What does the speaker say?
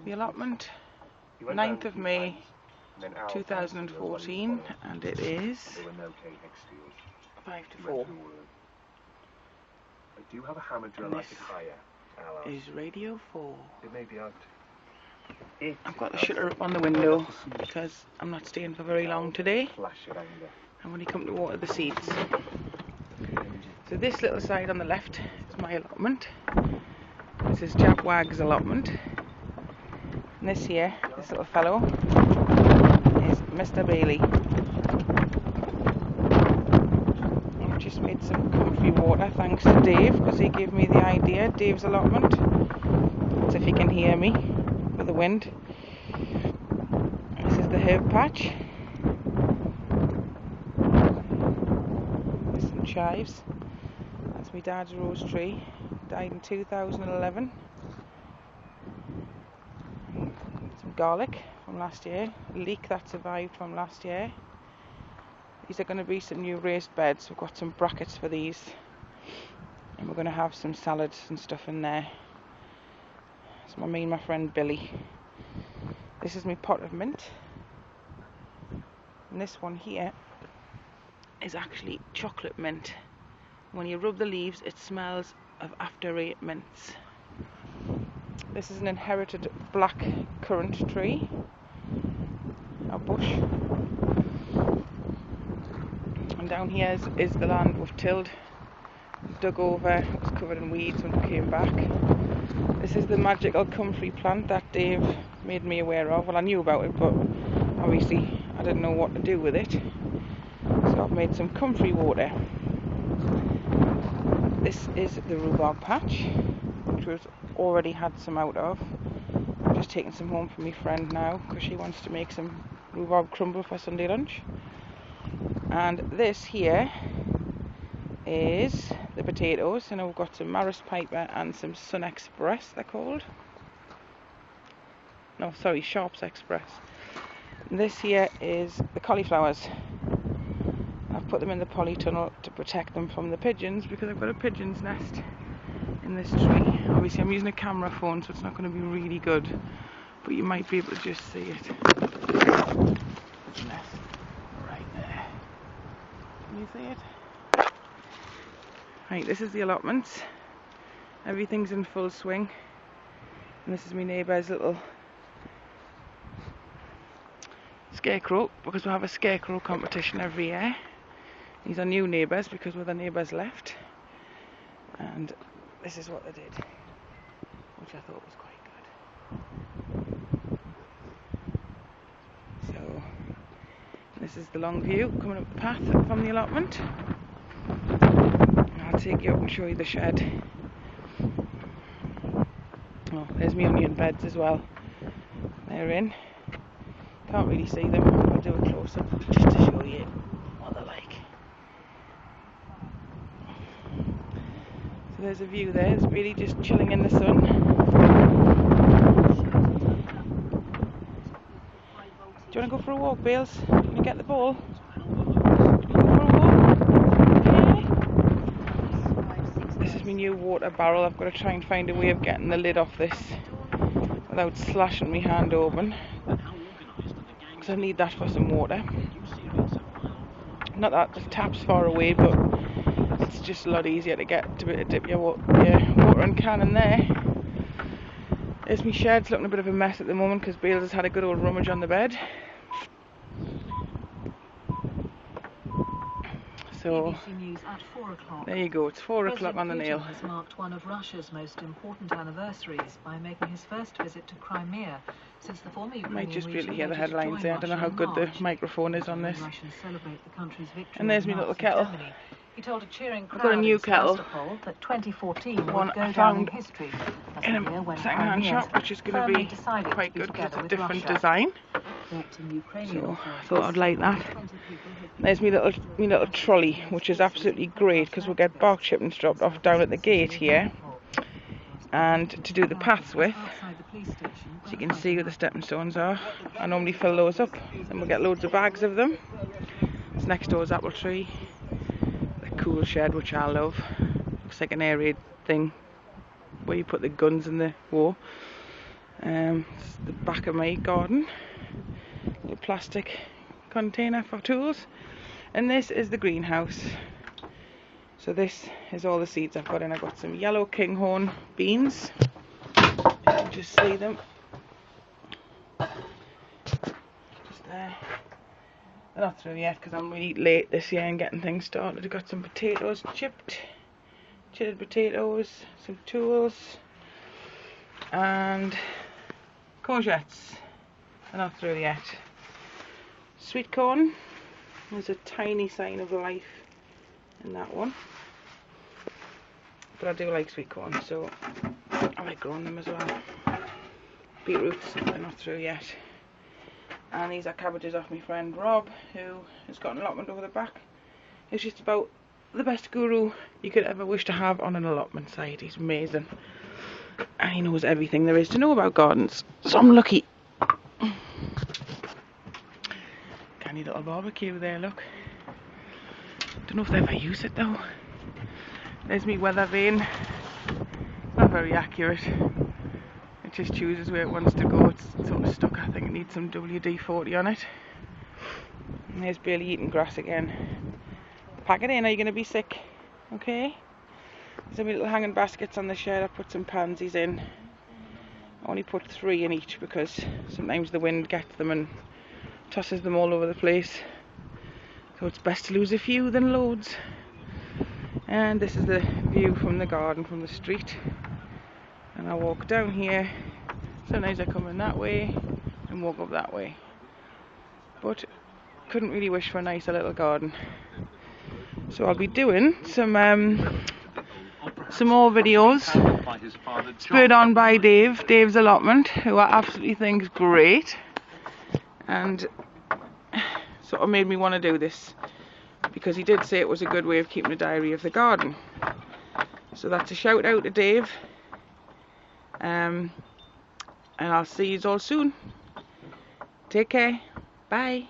The allotment, 9th of May 2014, and it is 5 to 4. I do have a hammer drill I could hire. Is Radio 4. It may be out. I've got the shutter up on the window because I'm not staying for very long today. I'm only come to water the seeds. So this little side on the left is my allotment. This is Jack Wag's allotment. And this here, this little fellow, is Mr. Bailey. I've just made some comfrey water thanks to Dave, because he gave me the idea, Dave's allotment. That's if you can hear me with the wind. This is the herb patch. There's some chives. That's my dad's rose tree. Died in 2011. Some garlic from last year. A leek that survived from last year. These are going to be some new raised beds. We've got some brackets for these. And we're going to have some salads and stuff in there. It's me and my friend Billy. This is my pot of mint. And this one here is actually chocolate mint. When you rub the leaves, it smells of after-eight mints. This is an inherited black currant tree, a bush. And down here is the land we've tilled, dug over. It was covered in weeds when we came back. This is the magical comfrey plant that Dave made me aware of. Well, I knew about it, but obviously I didn't know what to do with it. So I've made some comfrey water. This is the rhubarb patch, which we've already had some out of. I'm just taking some home for my friend now, because she wants to make some rhubarb crumble for Sunday lunch. And this here is the potatoes, and we've got some Maris Piper and some Sun Express, they're called. No, sorry, Sharps Express. And this here is the cauliflowers. I've put them in the polytunnel to protect them from the pigeons, because I've got a pigeon's nest in this tree. Obviously I'm using a camera phone, so it's not going to be really good, but you might be able to just see it. Nest right there. Can you see it? Right, this is the allotments. Everything's in full swing. And this is my neighbour's little scarecrow, because we have a scarecrow competition every year. These are new neighbours because we're the neighbours left. And this is what they did, which I thought was quite good. So this is the long view coming up the path from the allotment. I'll take you up and show you the shed. Oh, there's my onion beds as well. They're in. Can't really see them. I'll do a close up just to show you what they're like. So there's a view there. It's really just chilling in the sun. Do you want to go for a walk, Bales? Do you want to get the ball? This is my new water barrel. I've got to try and find a way of getting the lid off this without slashing my hand open, because I need that for some water. Not that the tap's far away, but it's just a lot easier to get to dip your watering can in there. There's my shed's looking a bit of a mess at the moment because Bales has had a good old rummage on the bed. So there you go, it's 4 o'clock on the nail. Putin has marked one of Russia's most important anniversaries by making his first visit to Crimea since the former Ukrainian might just be able to hear the headlines there. I don't know how good the microphone is on this. And there's my little kettle. He told a cheering crowd I've got a new kettle, that 2014 one would go I down found in history in a second-hand shop, which is going to be quite good because it's a different design. So I thought I'd like that. There's my little trolley, which is absolutely great because we'll get bark chippings dropped off down at the gate here, and to do the paths with. So you can see where the stepping stones are. I normally fill those up, and we'll get loads of bags of them. This next door is apple tree. Cool shed, which I love. Looks like an air raid thing where you put the guns in the war. It's the back of my garden, little plastic container for tools, and this is the greenhouse. So this is all the seeds I've got in. I've got some yellow kinghorn beans, you can just see them just there. They're not through yet because I'm really late this year in getting things started. I've got some potatoes chilled potatoes, some tools, and courgettes. They're not through yet. Sweet corn, there's a tiny sign of life in that one, but I do like sweet corn, so I like growing them as well. Beetroots, they're not through yet. And these are cabbages off my friend Rob, who has got an allotment over the back. He's just about the best guru you could ever wish to have on an allotment site. He's amazing. And he knows everything there is to know about gardens. So I'm lucky. Canny little barbecue there, look. Don't know if they ever use it though. There's me weather vane. Not very accurate. It just chooses where it wants to go. It's sort of stuck. I think it needs some WD-40 on it. And there's Bailey eating grass again. Pack it in, are you going to be sick? Okay. There's some little hanging baskets on the shed. I put some pansies in. I only put 3 in each because sometimes the wind gets them and tosses them all over the place. So it's best to lose a few than loads. And this is the view from the garden, from the street. And I walk down here. Sometimes I come in that way and walk up that way. But couldn't really wish for a nicer little garden. So I'll be doing some more videos spurred on by Dave's allotment, who I absolutely think is great, and sort of made me want to do this because he did say it was a good way of keeping a diary of the garden. So that's a shout out to Dave, and I'll see you all soon. Take care. Bye.